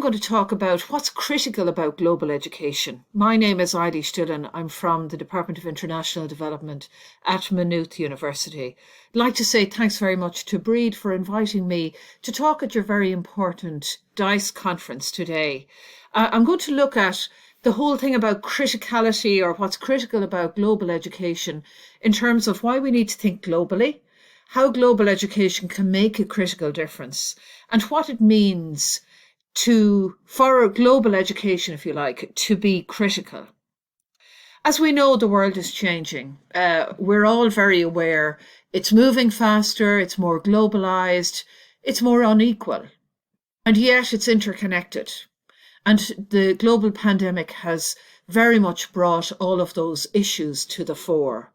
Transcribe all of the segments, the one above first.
going to talk about what's critical about global education. My name is Eilidh Stillen. I'm from the Department of International Development at Maynooth University. I'd like to say thanks very much to Breed for inviting me to talk at your very important DICE conference today. I'm going to look at the whole thing about criticality, or what's critical about global education, in terms of why we need to think globally, how global education can make a critical difference, and what it means for global education, if you like, to be critical. As we know, the world is changing. We're all very aware. It's moving faster, it's more globalized, it's more unequal, and yet it's interconnected. And the global pandemic has very much brought all of those issues to the fore.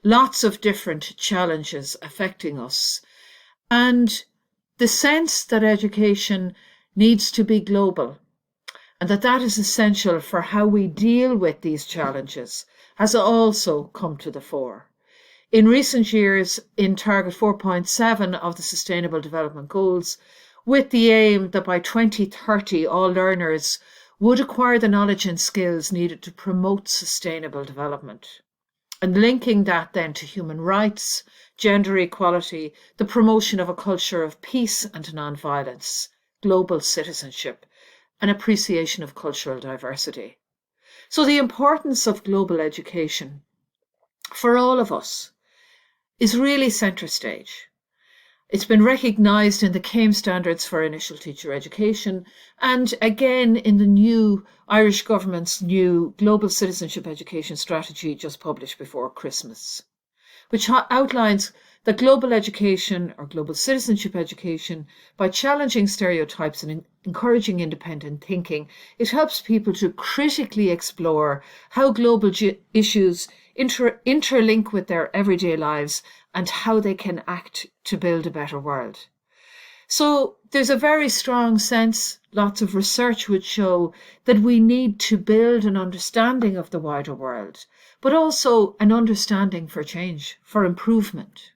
Lots of different challenges affecting us. And the sense that education needs to be global and that is essential for how we deal with these challenges has also come to the fore. In recent years, in Target 4.7 of the Sustainable Development Goals, with the aim that by 2030 all learners would acquire the knowledge and skills needed to promote sustainable development. And linking that then to human rights, gender equality, the promotion of a culture of peace and non-violence, global citizenship, and appreciation of cultural diversity. So the importance of global education for all of us is really centre stage. It's been recognised in the CAME standards for initial teacher education, and again in the new Irish government's new Global Citizenship Education Strategy just published before Christmas, which outlines that global education, or global citizenship education, by challenging stereotypes and encouraging independent thinking, it helps people to critically explore how global issues interlink with their everyday lives and how they can act to build a better world. So there's a very strong sense, lots of research would show, that we need to build an understanding of the wider world, but also an understanding for change, for improvement.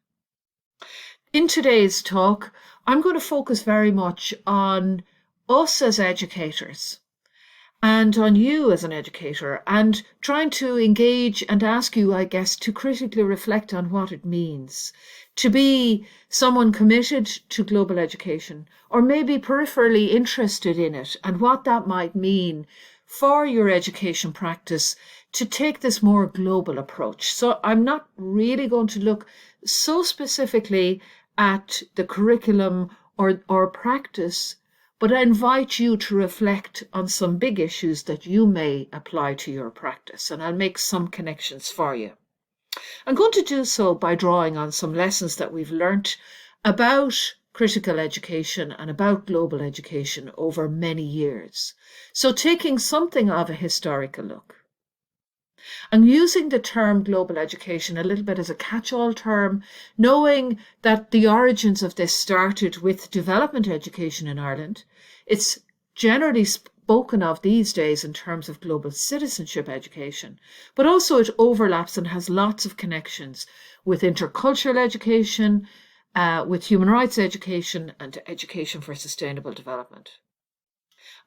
In today's talk, I'm going to focus very much on us as educators and on you as an educator, and trying to engage and ask you, I guess, to critically reflect on what it means to be someone committed to global education, or maybe peripherally interested in it, and what that might mean for your education practice to take this more global approach. So I'm not really going to look so specifically at the curriculum or practice, but I invite you to reflect on some big issues that you may apply to your practice, and I'll make some connections for you. I'm going to do so by drawing on some lessons that we've learnt about critical education and about global education over many years. So taking something of a historical look. I'm using the term global education a little bit as a catch-all term, knowing that the origins of this started with development education in Ireland. It's generally spoken of these days in terms of global citizenship education, but also it overlaps and has lots of connections with intercultural education, with human rights education, and education for sustainable development.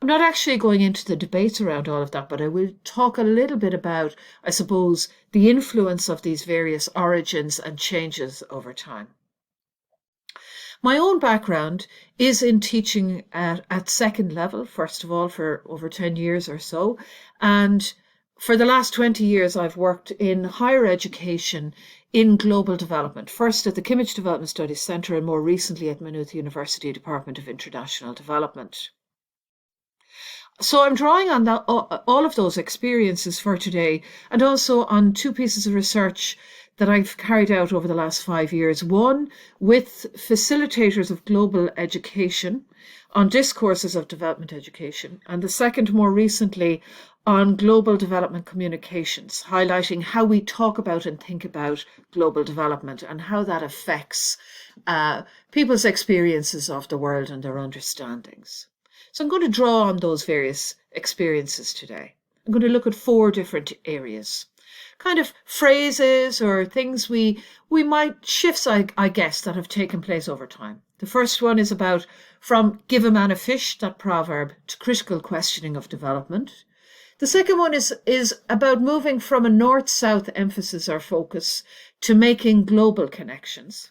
I'm not actually going into the debates around all of that, but I will talk a little bit about, I suppose, the influence of these various origins and changes over time. My own background is in teaching at second level, first of all, for over 10 years or so. And for the last 20 years, I've worked in higher education in global development, first at the Kimmage Development Studies Centre and more recently at Maynooth University Department of International Development. So I'm drawing on that, all of those experiences for today, and also on two pieces of research that I've carried out over the last 5 years. One with facilitators of global education on discourses of development education, and the second more recently on global development communications, highlighting how we talk about and think about global development and how that affects people's experiences of the world and their understandings. So I'm going to draw on those various experiences today. I'm going to look at 4 different areas, kind of phrases or things we might, shifts, I guess, that have taken place over time. The first one is about from give a man a fish, that proverb, to critical questioning of development. The second one is about moving from a north-south emphasis or focus to making global connections.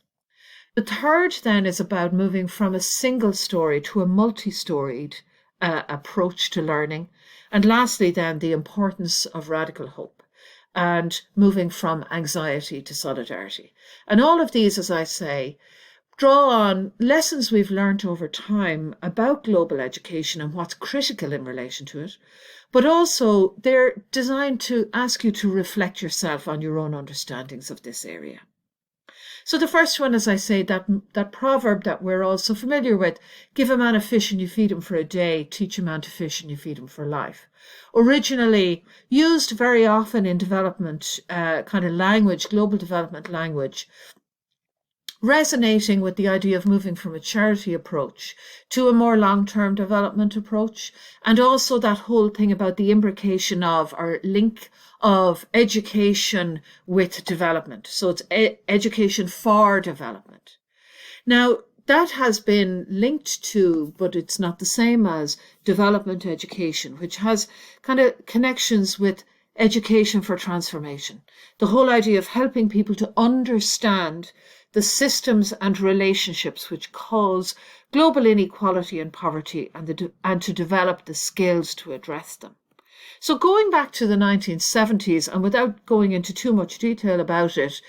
The third then is about moving from a single story to a multi-storied approach to learning. And lastly then, the importance of radical hope and moving from anxiety to solidarity. And all of these, as I say, draw on lessons we've learned over time about global education and what's critical in relation to it, but also they're designed to ask you to reflect yourself on your own understandings of this area. So the first one, as I say, that proverb that we're all so familiar with, give a man a fish and you feed him for a day, teach a man to fish and you feed him for life. Originally used very often in development kind of language, global development language, resonating with the idea of moving from a charity approach to a more long-term development approach, and also that whole thing about the imbrication of or link of education with development. So it's education for development. Now, that has been linked to, but it's not the same as development education, which has kind of connections with education for transformation. The whole idea of helping people to understand the systems and relationships which cause global inequality and poverty and to develop the skills to address them. So going back to the 1970s, and without going into too much detail about it,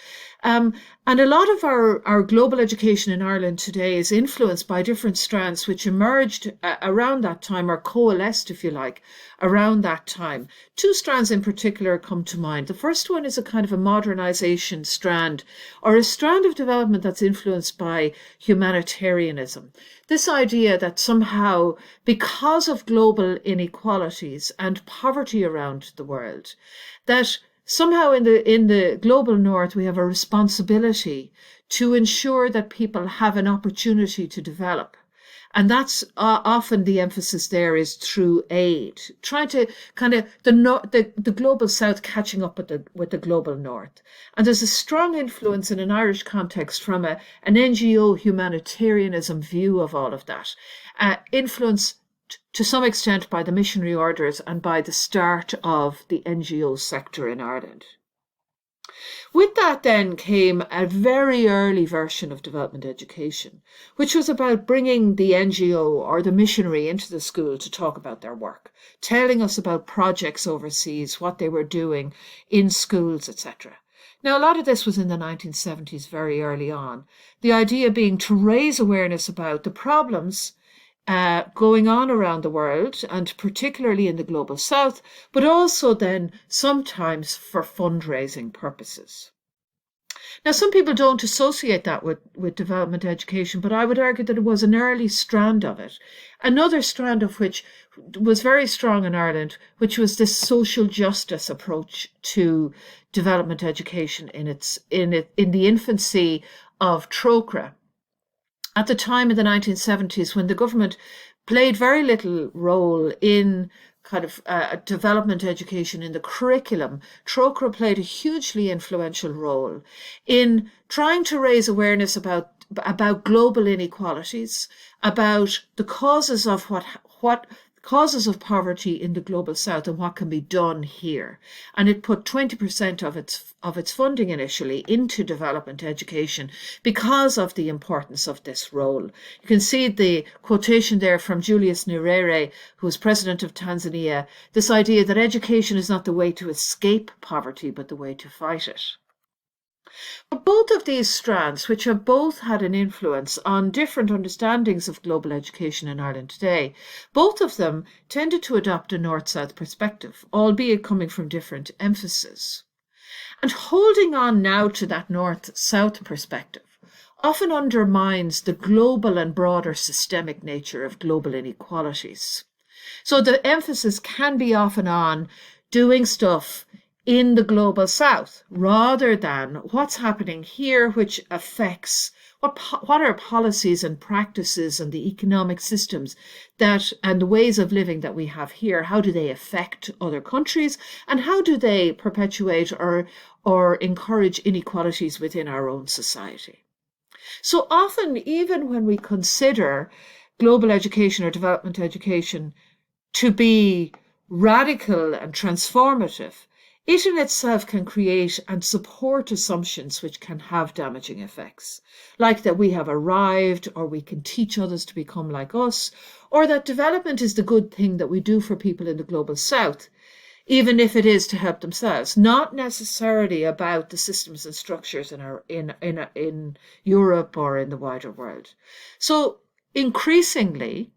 and a lot of our global education in Ireland today is influenced by different strands which emerged around that time, or coalesced, if you like, around that time. Two strands in particular come to mind. The first one is a kind of a modernization strand, or a strand of development that's influenced by humanitarianism. This idea that somehow, because of global inequalities and poverty around the world, that somehow in the global north we have a responsibility to ensure that people have an opportunity to develop. And that's often the emphasis there is through aid, trying to kind of the global south catching up with the global north. And there's a strong influence in an Irish context from an NGO humanitarianism view of all of that, influence to some extent by the missionary orders and by the start of the NGO sector in Ireland. With that then came a very early version of development education, which was about bringing the NGO or the missionary into the school to talk about their work, telling us about projects overseas, what they were doing in schools, etc. Now, a lot of this was in the 1970s, very early on. The idea being to raise awareness about the problems going on around the world, and particularly in the global south, but also then sometimes for fundraising purposes. Now, some people don't associate that with development education, but I would argue that it was an early strand of it. Another strand of which was very strong in Ireland, which was this social justice approach to development education in the infancy of Trócaire. At the time in the 1970s, when the government played very little role in kind of development education in the curriculum, Trócaire played a hugely influential role in trying to raise awareness about global inequalities, about the causes of what causes of poverty in the global south and what can be done here. And it put 20% of its funding initially into development education because of the importance of this role. You can see the quotation there from Julius Nyerere, who was president of Tanzania, this idea that education is not the way to escape poverty, but the way to fight it. But both of these strands, which have both had an influence on different understandings of global education in Ireland today, both of them tended to adopt a north-south perspective, albeit coming from different emphases. And holding on now to that north-south perspective often undermines the global and broader systemic nature of global inequalities. So the emphasis can be often on doing stuff in the global south rather than what's happening here, which affects what are policies and practices and the economic systems and the ways of living that we have here. How do they affect other countries, and how do they perpetuate or encourage inequalities within our own society? So often, even when we consider global education or development education to be radical and transformative, it in itself can create and support assumptions which can have damaging effects, like that we have arrived, or we can teach others to become like us, or that development is the good thing that we do for people in the global south, even if it is to help themselves, not necessarily about the systems and structures in Europe or in the wider world. So increasingly,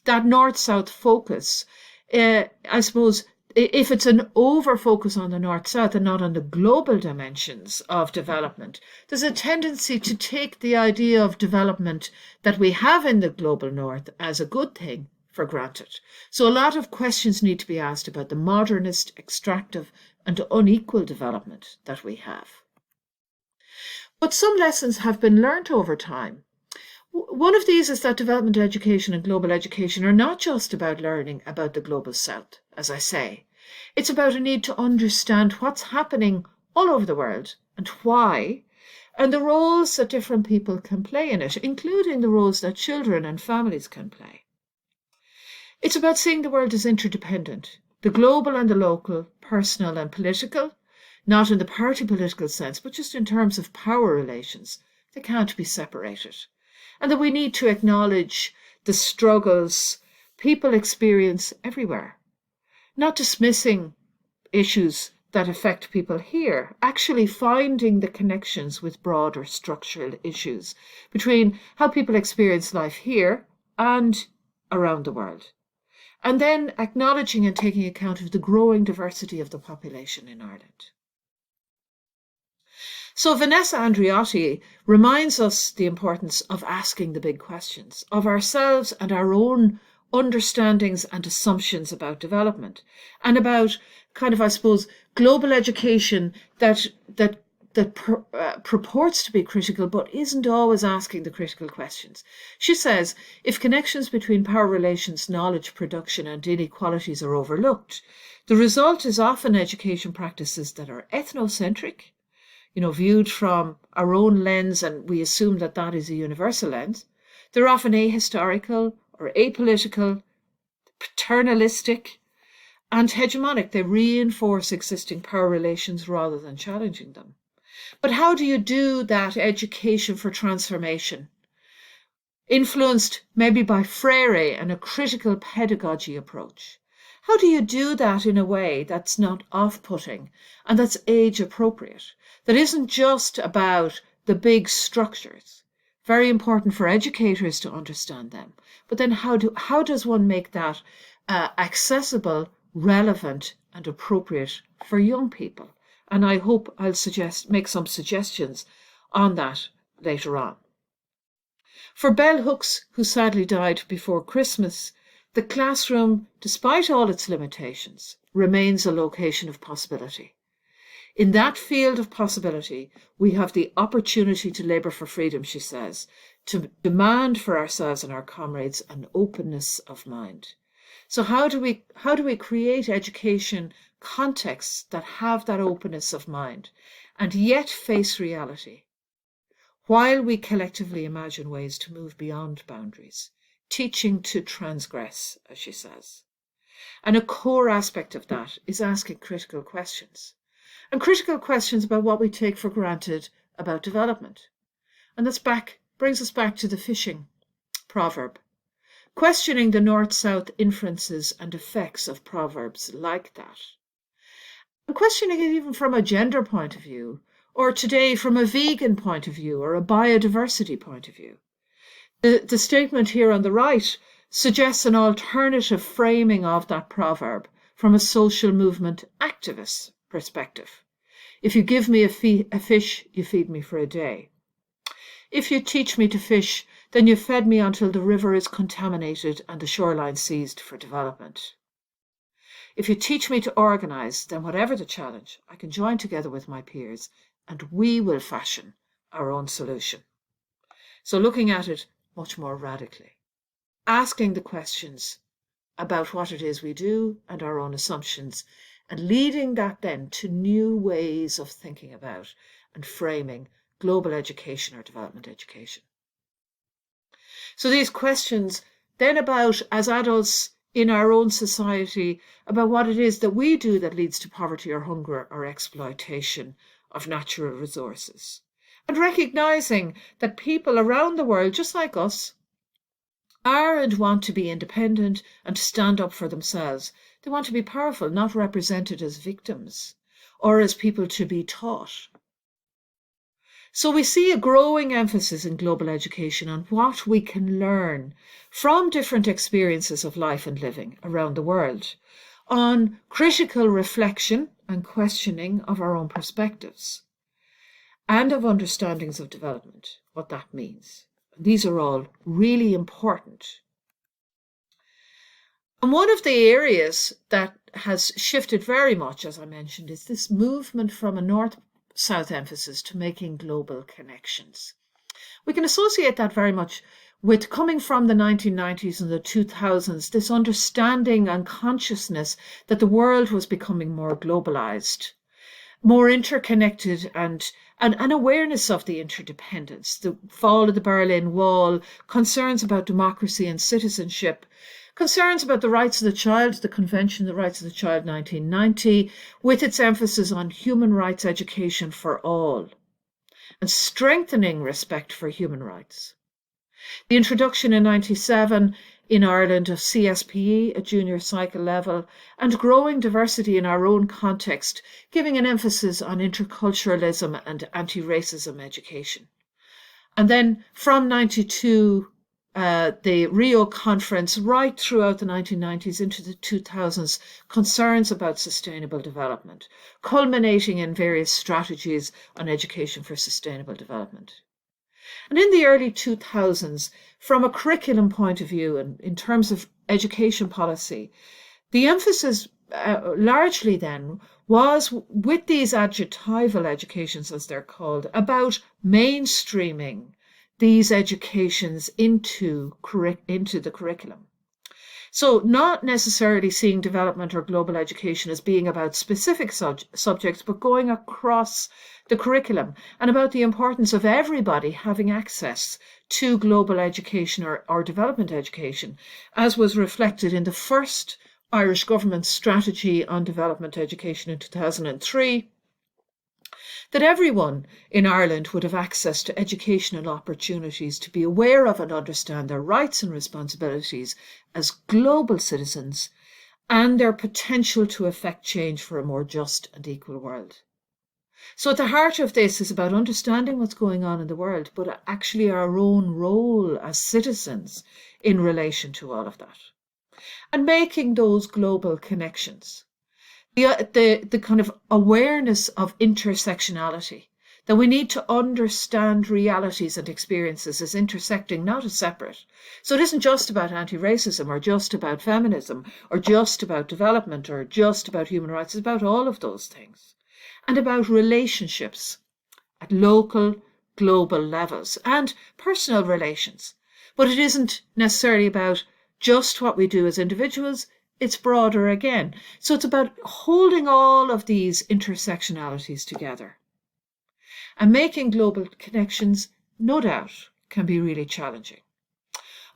that north-south focus, I suppose, if it's an over-focus on the north-south and not on the global dimensions of development, there's a tendency to take the idea of development that we have in the global north as a good thing for granted. So a lot of questions need to be asked about the modernist, extractive, and unequal development that we have. But some lessons have been learnt over time. One of these is that development education and global education are not just about learning about the global south, as I say. It's about a need to understand what's happening all over the world and why, and the roles that different people can play in it, including the roles that children and families can play. It's about seeing the world as interdependent, the global and the local, personal and political, not in the party political sense, but just in terms of power relations. They can't be separated. And that we need to acknowledge the struggles people experience everywhere, not dismissing issues that affect people here, actually finding the connections with broader structural issues between how people experience life here and around the world. And then acknowledging and taking account of the growing diversity of the population in Ireland. So Vanessa Andreotti reminds us the importance of asking the big questions of ourselves and our own understandings and assumptions about development, and about kind of, I suppose, global education that purports to be critical but isn't always asking the critical questions. She says, if connections between power relations, knowledge production and inequalities are overlooked, the result is often education practices that are ethnocentric, viewed from our own lens, and we assume that that is a universal lens. They're often ahistorical or apolitical, paternalistic, and hegemonic. They reinforce existing power relations rather than challenging them. But how do you do that education for transformation? Influenced maybe by Freire and a critical pedagogy approach. How do you do that in a way that's not off-putting and that's age appropriate? That isn't just about the big structures. Very important for educators to understand them. But then how does one make that accessible, relevant and appropriate for young people? And I hope I'll make some suggestions on that later on. For Bell Hooks, who sadly died before Christmas, the classroom, despite all its limitations, remains a location of possibility. In that field of possibility, we have the opportunity to labour for freedom, she says, to demand for ourselves and our comrades an openness of mind. So how do we create education contexts that have that openness of mind and yet face reality, while we collectively imagine ways to move beyond boundaries, teaching to transgress, as she says. And a core aspect of that is asking critical questions. And critical questions about what we take for granted about development. And brings us back to the fishing proverb. Questioning the north-south inferences and effects of proverbs like that. And questioning it even from a gender point of view, or today from a vegan point of view, or a biodiversity point of view. The statement here on the right suggests an alternative framing of that proverb from a social movement activist perspective. If you give me a fish, you feed me for a day. If you teach me to fish, then you fed me until the river is contaminated and the shoreline seized for development. If you teach me to organise, then whatever the challenge, I can join together with my peers and we will fashion our own solution. So looking at it much more radically, asking the questions about what it is we do and our own assumptions, and leading that then to new ways of thinking about and framing global education or development education? So these questions then about, as adults in our own society, about what it is that we do that leads to poverty or hunger or exploitation of natural resources. And recognizing that people around the world, just like us, are and want to be independent and to stand up for themselves. They want to be powerful, not represented as victims or as people to be taught. So we see a growing emphasis in global education on what we can learn from different experiences of life and living around the world, on critical reflection and questioning of our own perspectives, and of understandings of development, what that means. These are all really important. And one of the areas that has shifted very much, as I mentioned, is this movement from a north-south emphasis to making global connections. We can associate that very much with coming from the 1990s and the 2000s, this understanding and consciousness that the world was becoming more globalized, more interconnected, and an awareness of the interdependence, the fall of the Berlin Wall, concerns about democracy and citizenship, concerns about the rights of the child, the Convention on the Rights of the Child 1990, with its emphasis on human rights education for all, and strengthening respect for human rights. The introduction in 1997 in Ireland of CSPE at junior cycle level, and growing diversity in our own context, giving an emphasis on interculturalism and anti-racism education. And then from 92, the Rio conference, right throughout the 1990s into the 2000s, concerns about sustainable development, culminating in various strategies on education for sustainable development. And in the early 2000s, from a curriculum point of view and in terms of education policy, the emphasis largely then was, with these adjectival educations as they're called, about mainstreaming these educations into the curriculum. So not necessarily seeing development or global education as being about specific subjects, but going across the curriculum and about the importance of everybody having access to global education or development education, as was reflected in the first Irish government strategy on development education in 2003, that everyone in Ireland would have access to educational opportunities to be aware of and understand their rights and responsibilities as global citizens and their potential to effect change for a more just and equal world. So at the heart of this is about understanding what's going on in the world, but actually our own role as citizens in relation to all of that, and making those global connections. The kind of awareness of intersectionality, that we need to understand realities and experiences as intersecting, not as separate. So it isn't just about anti-racism or just about feminism or just about development or just about human rights. It's about all of those things and about relationships at local, global levels and personal relations. But it isn't necessarily about just what we do as individuals. It's broader again. So it's about holding all of these intersectionalities together. And making global connections, no doubt, can be really challenging.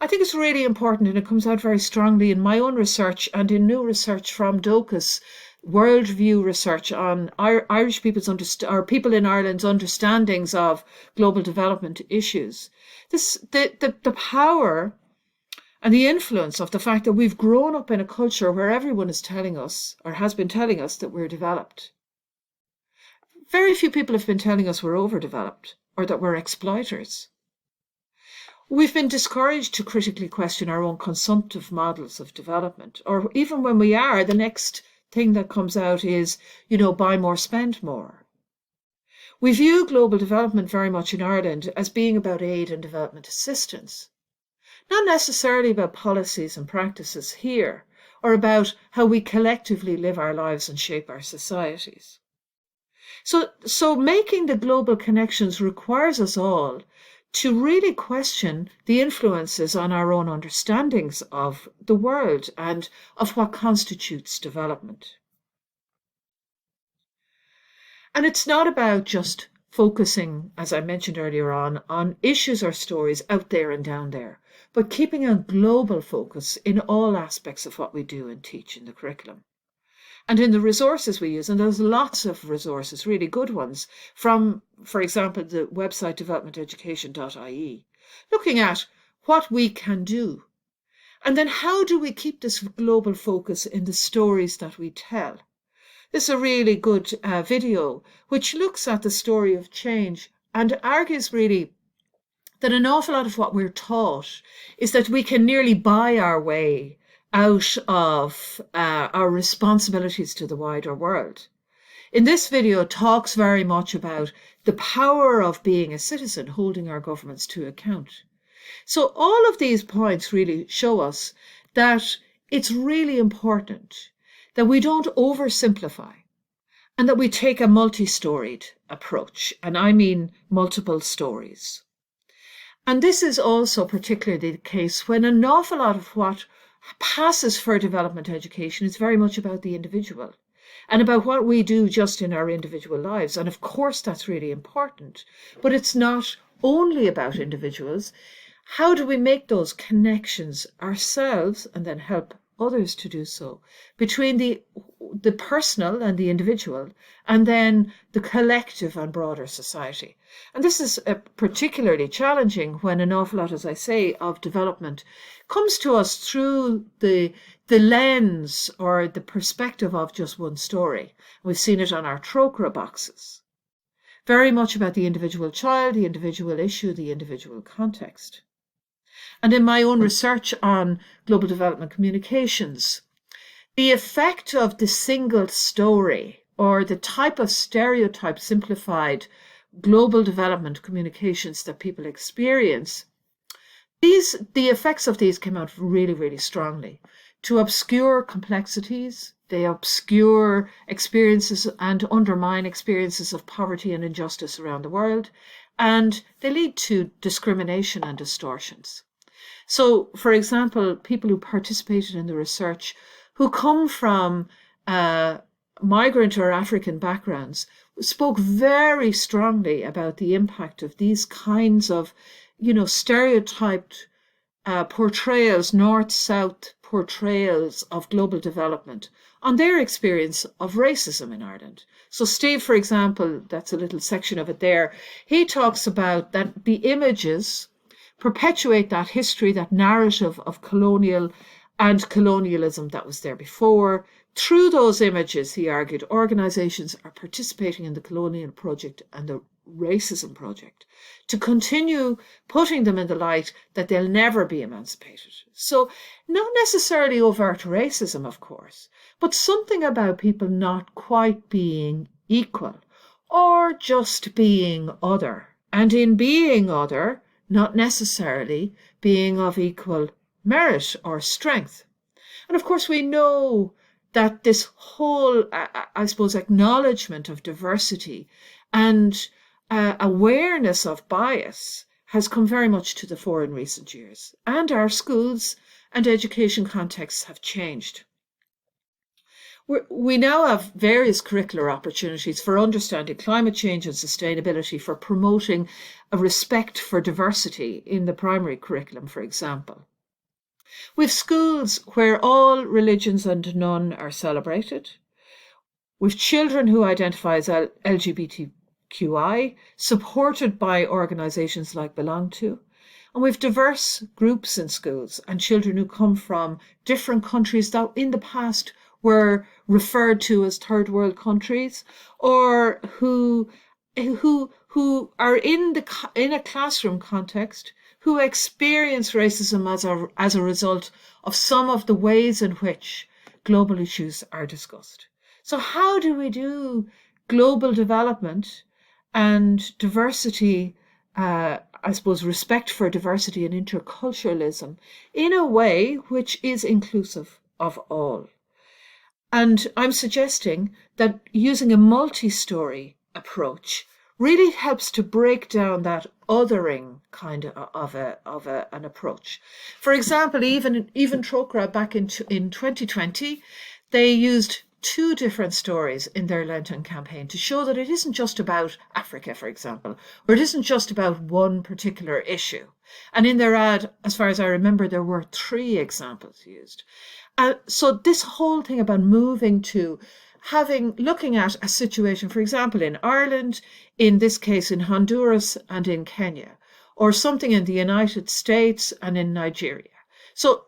I think it's really important, and it comes out very strongly in my own research and in new research from DOCA's worldview research on Irish people's or people in Ireland's understandings of global development issues. The power and the influence of the fact that we've grown up in a culture where everyone is telling us, or has been telling us, that we're developed. Very few people have been telling us we're overdeveloped or that we're exploiters. We've been discouraged to critically question our own consumptive models of development, or even when we are, the next thing that comes out is, buy more, spend more. We view global development very much in Ireland as being about aid and development assistance. Not necessarily about policies and practices here, or about how we collectively live our lives and shape our societies. So making the global connections requires us all to really question the influences on our own understandings of the world and of what constitutes development. And it's not about just focusing, as I mentioned earlier on issues or stories out there and down there, but keeping a global focus in all aspects of what we do and teach in the curriculum. And in the resources we use, and there's lots of resources, really good ones, from, for example, the website developmenteducation.ie, looking at what we can do. And then how do we keep this global focus in the stories that we tell? This is a really good video which looks at the story of change and argues really that an awful lot of what we're taught is that we can nearly buy our way out of our responsibilities to the wider world. In this video, it talks very much about the power of being a citizen, holding our governments to account. So all of these points really show us that it's really important that we don't oversimplify and that we take a multi-storied approach, and I mean multiple stories. And this is also particularly the case when an awful lot of what passes for development education is very much about the individual and about what we do just in our individual lives. And of course, that's really important, but it's not only about individuals. How do we make those connections ourselves and then help others to do so between the personal and the individual and then the collective and broader society? And this is particularly challenging when an awful lot, as I say, of development comes to us through the lens or the perspective of just one story. We've seen it on our trochra boxes. Very much about the individual child, the individual issue, the individual context. And in my own research on global development communications, the effect of the single story or the type of stereotype simplified global development communications that people experience, the effects of these came out really, really strongly to obscure complexities. They obscure experiences and undermine experiences of poverty and injustice around the world, and they lead to discrimination and distortions. So, for example, people who participated in the research who come from migrant or African backgrounds spoke very strongly about the impact of these kinds of, stereotyped portrayals, north-south portrayals of global development on their experience of racism in Ireland. So Steve, for example, that's a little section of it there, he talks about that the images perpetuate that history, that narrative of colonial and colonialism that was there before. Through those images, he argued, organizations are participating in the colonial project and the racism project to continue putting them in the light that they'll never be emancipated. So not necessarily overt racism, of course, but something about people not quite being equal or just being other. And in being other, not necessarily being of equal merit or strength. And of course, we know that this whole, I suppose, acknowledgement of diversity and awareness of bias has come very much to the fore in recent years. And our schools and education contexts have changed. We now have various curricular opportunities for understanding climate change and sustainability, for promoting a respect for diversity in the primary curriculum, for example. We have schools where all religions and none are celebrated. We have children who identify as LGBTQI, supported by organisations like Belong To. And we have diverse groups in schools and children who come from different countries that in the past were referred to as third world countries, or who are in a classroom context who experience racism as a result of some of the ways in which global issues are discussed. So how do we do global development and diversity, I suppose respect for diversity and interculturalism in a way which is inclusive of all? And I'm suggesting that using a multi-story approach really helps to break down that othering kind of an approach. For example, even Trochra back in 2020, they used two different stories in their Lenten campaign to show that it isn't just about Africa, for example, or it isn't just about one particular issue. And in their ad, as far as I remember, there were 3 examples used. So this whole thing about moving to looking at a situation, for example, in Ireland, in this case in Honduras and in Kenya, or something in the United States and in Nigeria. So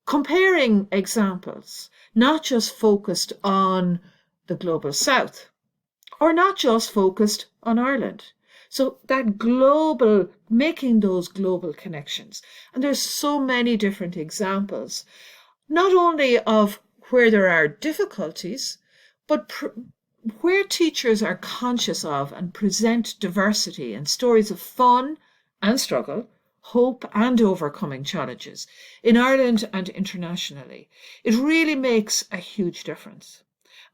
comparing examples, not just focused on the global south, or not just focused on Ireland. So that global, making those global connections. And there's so many different examples, not only of where there are difficulties, but where teachers are conscious of and present diversity and stories of fun and struggle, hope and overcoming challenges in Ireland and internationally. It really makes a huge difference.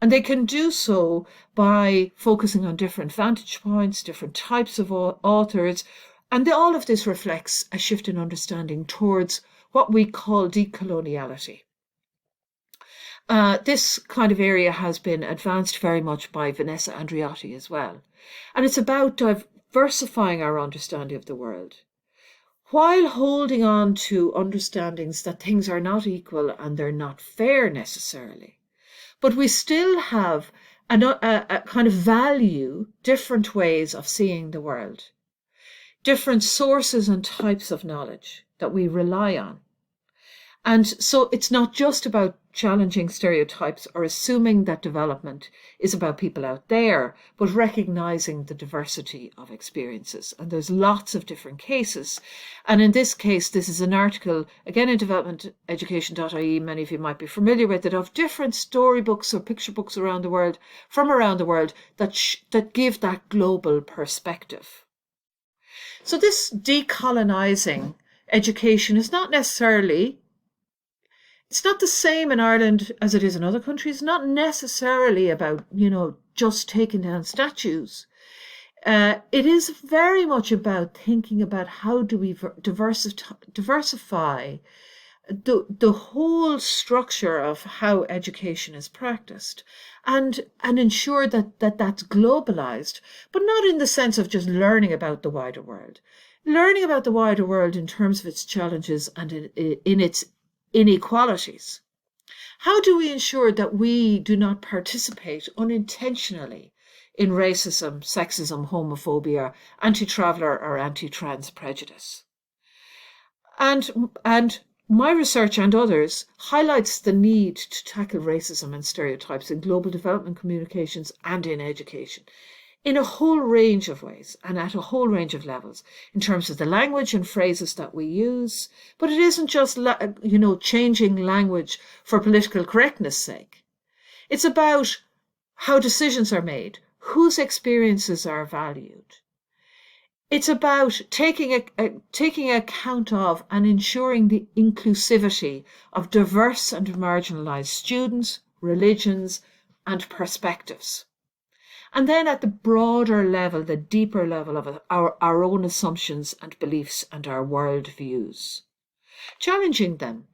And they can do so by focusing on different vantage points, different types of authors, and all of this reflects a shift in understanding towards what we call decoloniality. This kind of area has been advanced very much by Vanessa Andreotti as well. And it's about diversifying our understanding of the world, while holding on to understandings that things are not equal and they're not fair necessarily. But we still have a kind of value different ways of seeing the world, different sources and types of knowledge that we rely on. And so it's not just about challenging stereotypes or assuming that development is about people out there, but recognizing the diversity of experiences. And there's lots of different cases. And in this case, this is an article, again in developmenteducation.ie, many of you might be familiar with it, of different storybooks or picture books around the world, from around the world, that give that global perspective. So this decolonizing education is not necessarily, it's not the same in Ireland as it is in other countries, not necessarily about, just taking down statues. It is very much about thinking about how do we diversify the whole structure of how education is practiced and ensure that that's globalized, but not in the sense of just learning about the wider world. Learning about the wider world in terms of its challenges and in its inequalities. How do we ensure that we do not participate unintentionally in racism, sexism, homophobia, anti-traveller or anti-trans prejudice? And my research and others highlights the need to tackle racism and stereotypes in global development communications and in education, in a whole range of ways and at a whole range of levels, in terms of the language and phrases that we use. But it isn't just, changing language for political correctness' sake. It's about how decisions are made, whose experiences are valued. It's about taking account of and ensuring the inclusivity of diverse and marginalised students, religions, and perspectives. And then at the broader level, the deeper level of our own assumptions and beliefs and our world views. Challenging them,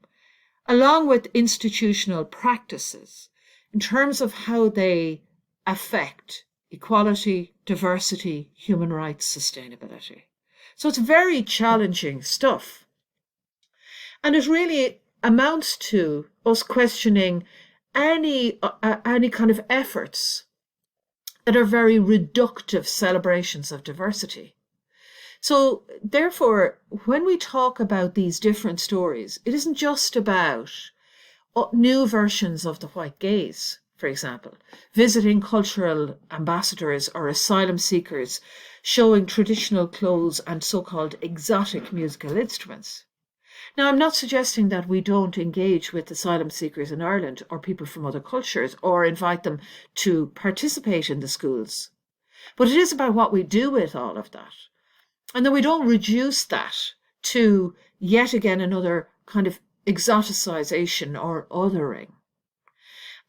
along with institutional practices, in terms of how they affect equality, diversity, human rights, sustainability. So it's very challenging stuff. And it really amounts to us questioning any kind of efforts that are very reductive celebrations of diversity. So therefore, when we talk about these different stories, it isn't just about new versions of the white gaze, for example, visiting cultural ambassadors or asylum seekers, showing traditional clothes and so-called exotic musical instruments. Now, I'm not suggesting that we don't engage with asylum seekers in Ireland or people from other cultures or invite them to participate in the schools. But it is about what we do with all of that. And then we don't reduce that to yet again another kind of exoticization or othering.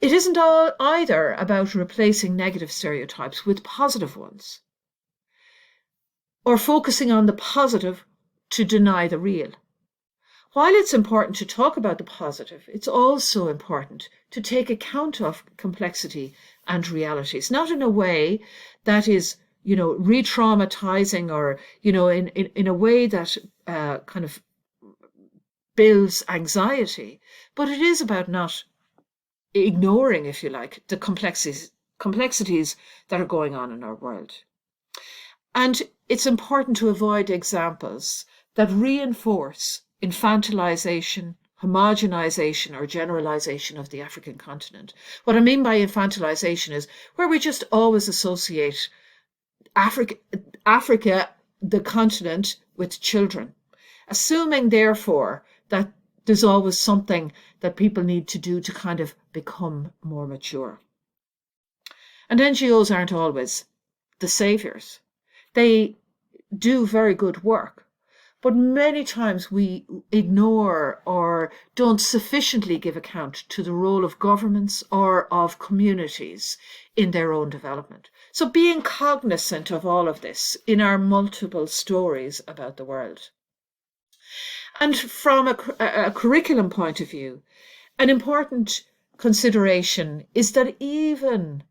It isn't all either about replacing negative stereotypes with positive ones, or focusing on the positive to deny the real. While it's important to talk about the positive, it's also important to take account of complexity and realities, not in a way that is, re-traumatizing or, in a way that kind of builds anxiety, but it is about not ignoring, if you like, the complexities that are going on in our world. And it's important to avoid examples that reinforce infantilization, homogenization, or generalization of the African continent. What I mean by infantilization is where we just always associate Africa, the continent, with children, assuming, therefore, that there's always something that people need to do to kind of become more mature. And NGOs aren't always the saviors. They do very good work, but many times we ignore or don't sufficiently give account to the role of governments or of communities in their own development. So being cognizant of all of this in our multiple stories about the world. And from a curriculum point of view, an important consideration is that even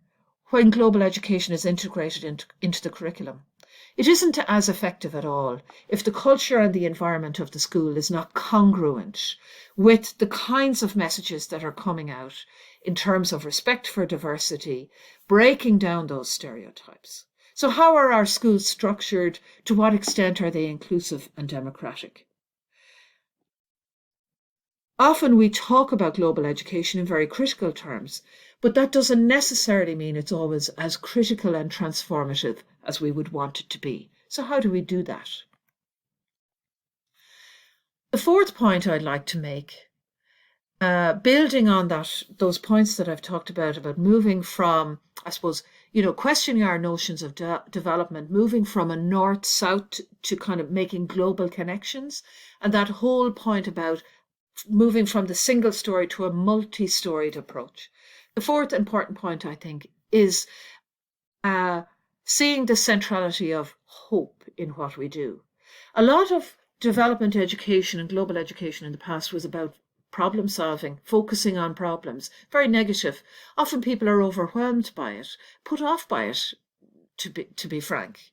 when global education is integrated into the curriculum, it isn't as effective at all if the culture and the environment of the school is not congruent with the kinds of messages that are coming out in terms of respect for diversity, breaking down those stereotypes. So how are our schools structured? To what extent are they inclusive and democratic? Often we talk about global education in very critical terms, but that doesn't necessarily mean it's always as critical and transformative as we would want it to be. So how do we do that? The fourth point I'd like to make, building on those points that I've talked about moving from, I suppose, questioning our notions of development, moving from a north-south to kind of making global connections, and that whole point about moving from the single story to a multi-storied approach. The fourth important point, I think, is seeing the centrality of hope in what we do. A lot of development education and global education in the past was about problem solving, focusing on problems, very negative. Often people are overwhelmed by it, put off by it, to be frank.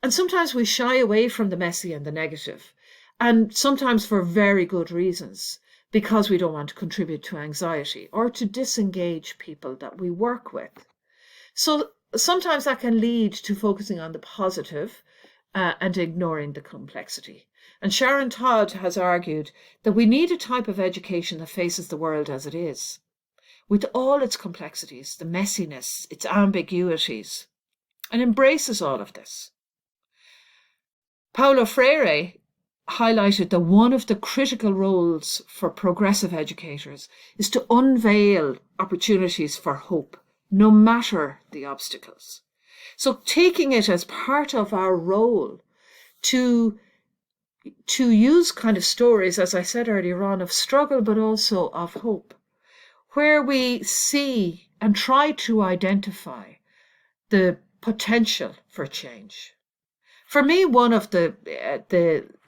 And sometimes we shy away from the messy and the negative, and sometimes for very good reasons, because we don't want to contribute to anxiety or to disengage people that we work with. So sometimes that can lead to focusing on the positive and ignoring the complexity. And Sharon Todd has argued that we need a type of education that faces the world as it is, with all its complexities, the messiness, its ambiguities, and embraces all of this. Paulo Freire highlighted that one of the critical roles for progressive educators is to unveil opportunities for hope, no matter the obstacles. So taking it as part of our role to use kind of stories, as I said earlier on, of struggle, but also of hope, where we see and try to identify the potential for change. For me, one of the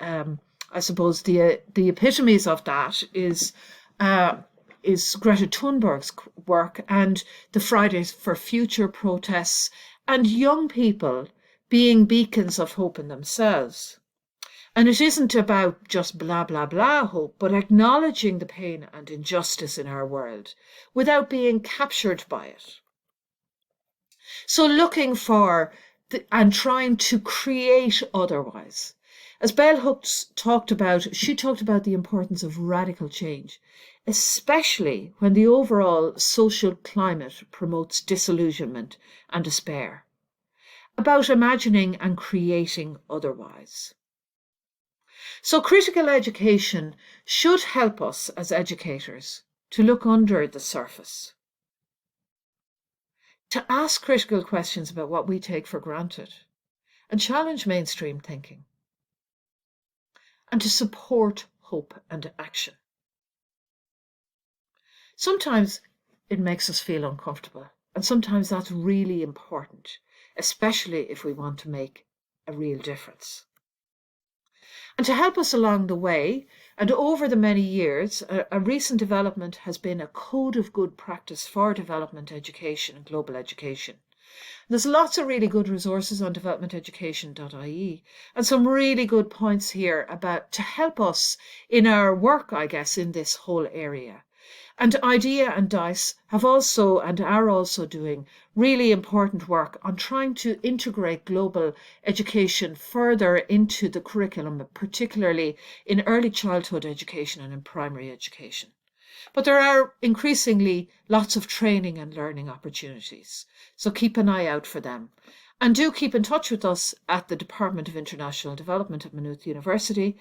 I suppose the epitomes of that is Greta Thunberg's work and the Fridays for Future protests and young people being beacons of hope in themselves. And it isn't about just blah, blah, blah hope, but acknowledging the pain and injustice in our world without being captured by it. So looking for and trying to create otherwise. As Bell Hooks talked about, she talked about the importance of radical change, especially when the overall social climate promotes disillusionment and despair, about imagining and creating otherwise. So critical education should help us as educators to look under the surface, to ask critical questions about what we take for granted and challenge mainstream thinking, and to support hope and action. Sometimes it makes us feel uncomfortable, and sometimes that's really important, especially if we want to make a real difference. And to help us along the way, and over the many years, a recent development has been a code of good practice for development education and global education. There's lots of really good resources on developmenteducation.ie and some really good points here about to help us in our work, I guess, in this whole area. And IDEA and DICE have also and are also doing really important work on trying to integrate global education further into the curriculum, particularly in early childhood education and in primary education. But there are increasingly lots of training and learning opportunities, so keep an eye out for them. And do keep in touch with us at the Department of International Development at Maynooth University.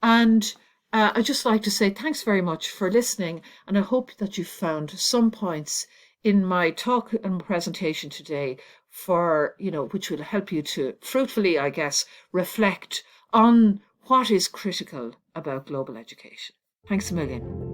And I'd just like to say thanks very much for listening, and I hope that you found some points in my talk and presentation today which will help you to fruitfully, I guess, reflect on what is critical about global education. Thanks a million.